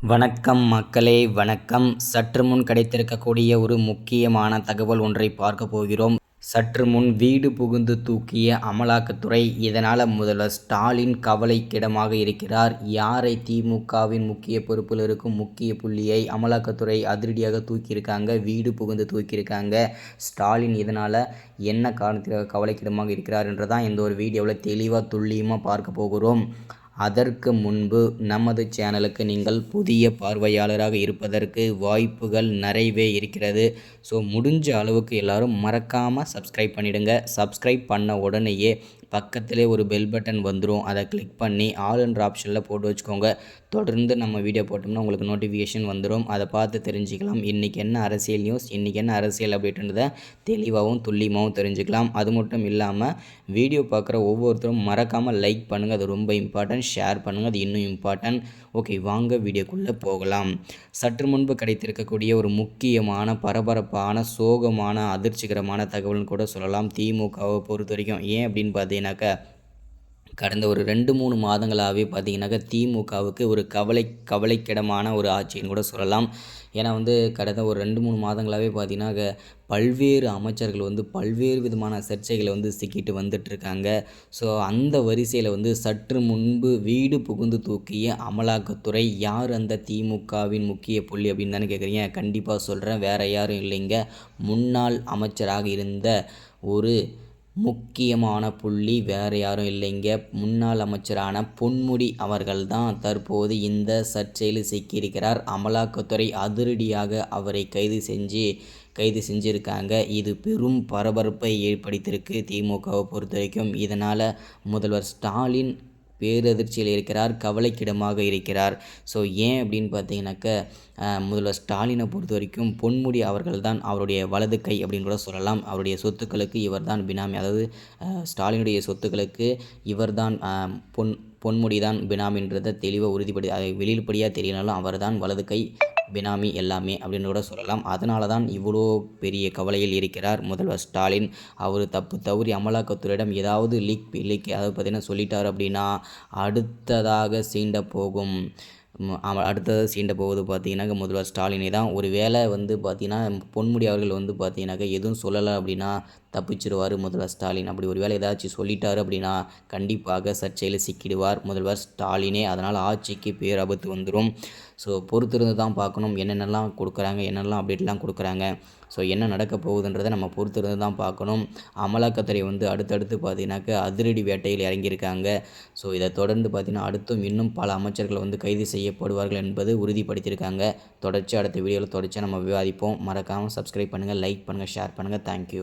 வணக்கம் மக்களே, வணக்கம். சற்று முன் கிடைத்திருக்கக்கூடிய ஒரு முக்கியமான தகவல் ஒன்றை பார்க்க போகிறோம். சற்று முன் வீடு புகுந்து தூக்கிய அமலாக்கத்துறை. இதனால் முதல்வர் ஸ்டாலின் கவலைக்கிடமாக இருக்கிறார். யாரை? திமுகவின் முக்கிய பொறுப்பில் இருக்கும் முக்கிய புள்ளியை அமலாக்கத்துறை அதிரடியாக தூக்கியிருக்காங்க. வீடு புகுந்து தூக்கியிருக்காங்க. ஸ்டாலின் இதனால் என்ன காரணத்திற்காக கவலைக்கிடமாக இருக்கிறார் என்றுதான் இந்த ஒரு வீடியோவில் தெளிவாக துல்லியமாக பார்க்க போகிறோம். அதற்கு முன்பு நமது சேனலுக்கு நீங்கள் புதிய பார்வையாளராக இருப்பதற்கு வாய்ப்புகள் நிறையவே இருக்கிறது. ஸோ முடிஞ்ச அளவுக்கு எல்லோரும் மறக்காமல் சப்ஸ்கிரைப் பண்ணிவிடுங்க. சப்ஸ்கிரைப் பண்ண உடனேயே பக்கத்திலே ஒரு பெல் பட்டன் வந்துடும். அதை கிளிக் பண்ணி ஆல் என்ற ஆப்ஷனில் போட்டு வச்சுக்கோங்க. தொடர்ந்து நம்ம வீடியோ போட்டோம்னா உங்களுக்கு நோட்டிஃபிகேஷன் வந்துடும். அதை பார்த்து தெரிஞ்சுக்கலாம். இன்றைக்கி என்ன அரசியல் நியூஸ், இன்றைக்கி என்ன அரசியல் அப்படின்றத தெளிவாகவும் துல்லியமாகவும் தெரிஞ்சுக்கலாம். அது மட்டும் இல்லாமல் வீடியோ பார்க்குற ஒவ்வொருத்தரும் மறக்காமல் லைக் பண்ணுங்கள். அது ரொம்ப இம்பார்ட்டன்ட். ஷேர் பண்ணுங்கள், அது இன்னும் இம்பார்ட்டன்ட். ஓகே, வாங்க வீடியோக்குள்ளே போகலாம். சற்று முன்பு கிடைத்திருக்கக்கூடிய ஒரு முக்கியமான பரபரப்பான சோகமான அதிர்ச்சிகரமான தகவல்னு கூட சொல்லலாம் திமுகவை பொறுத்த வரைக்கும். ஏன் அப்படின்னு பார்த்தீங்கன்னாக்கா, கடந்த ஒரு 2-3 மாதங்களாகவே பார்த்திங்கனாக்கா திமுகவுக்கு ஒரு கவலைக்கிடமான ஒரு ஆட்சின்னு கூட சொல்லலாம். ஏன்னா கடந்த ஒரு 2-3 மாதங்களாகவே பார்த்திங்கன்னா பல்வேறு அமைச்சர்கள் பல்வேறு விதமான சர்ச்சைகளை சிக்கிட்டு வந்துட்டுருக்காங்க. ஸோ அந்த வரிசையில் சற்று முன்பு வீடு புகுந்து தூக்கிய அமலாக்கத்துறை. யார் அந்த திமுகவின் முக்கிய புள்ளி அப்படின்னு தானே கேட்குறீங்க? கண்டிப்பாக சொல்கிறேன். வேறு யாரும் இல்லைங்க, முன்னாள் அமைச்சராக இருந்த ஒரு முக்கியமான புள்ளி வேறு யாரும் இல்லைங்க, முன்னாள் அமைச்சரான பொன்முடி அவர்கள் தான் தற்போது இந்த சர்ச்சையில் சிக்கியிருக்கிறார். அமலாக்கத்துறை அதிரடியாக அவரை கைது செஞ்சுருக்காங்க. இது பெரும் பரபரப்பை ஏற்படுத்தியிருக்கு திமுகவை பொறுத்த வரைக்கும். இதனால் முதல்வர் ஸ்டாலின் பேரதிர்ச்சியில் இருக்கிறார், கவலைக்கிடமாக இருக்கிறார். ஸோ ஏன் அப்படின்னு பார்த்தீங்கன்னாக்க, முதல்வர் ஸ்டாலினை பொறுத்த வரைக்கும் பொன்முடி அவர்கள் தான் அவருடைய வலது கை அப்படின்னு கூட சொல்லலாம். அவருடைய சொத்துக்களுக்கு இவர் தான் பினாமி. அதாவது ஸ்டாலினுடைய சொத்துக்களுக்கு இவர் தான் பொன்முடி தான் பினாமின்றதை தெளிவாக அதை வெளிப்படையாக தெரியனாலும் அவர் தான் வலது கை பினாமி எல்லாமே அப்படின்னு கூட சொல்லலாம். அதனால தான் இவ்வளோ பெரிய கவலையில் இருக்கிறார் முதல்வர் ஸ்டாலின். அவர் தவறி அமலாக்கத்துறையிடம் ஏதாவது லீக் அதாவது பார்த்திங்கன்னா சொல்லிட்டார் அப்படின்னா அடுத்ததாக சீண்ட போவது பார்த்திங்கனாக்கா முதல்வர் ஸ்டாலினை தான். ஒரு வேளை பார்த்திங்கன்னா பொன்முடி அவர்கள் பார்த்திங்கனாக்கா எதுவும் சொல்லலை அப்படின்னா தப்பிச்சிடுவார் முதல்வர் ஸ்டாலின். அப்படி ஒரு வேளை ஏதாச்சும் சொல்லிட்டார் அப்படின்னா கண்டிப்பாக சர்ச்சையில் சிக்கிடுவார் முதல்வர் ஸ்டாலினே. அதனால் ஆட்சிக்கு பேராபத்து வந்துடும். ஸோ பொறுத்திருந்து தான் பார்க்கணும் என்னென்னலாம் கொடுக்குறாங்க, என்னென்னலாம் அப்டேட்லாம் கொடுக்குறாங்க. ஸோ என்ன நடக்க போகுதுன்றதை நம்ம பொறுத்திருந்து தான் பார்க்கணும். அமலாக்கத்துறை அடுத்தடுத்து பார்த்திங்கனாக்கா அதிரடி வேட்டையில் இறங்கியிருக்காங்க. ஸோ இதை தொடர்ந்து பார்த்திங்கன்னா அடுத்தும் இன்னும் பல அமைச்சர்கள் கைது செய்யப்படுவார்கள் என்பது உறுதிப்படுத்தியிருக்காங்க. தொடர்ச்சி அடுத்த வீடியோவில் நம்ம விவாதிப்போம். மறக்காமல் சப்ஸ்கிரைப் பண்ணுங்கள், லைக் பண்ணுங்கள், ஷேர் பண்ணுங்கள். தேங்க்யூ.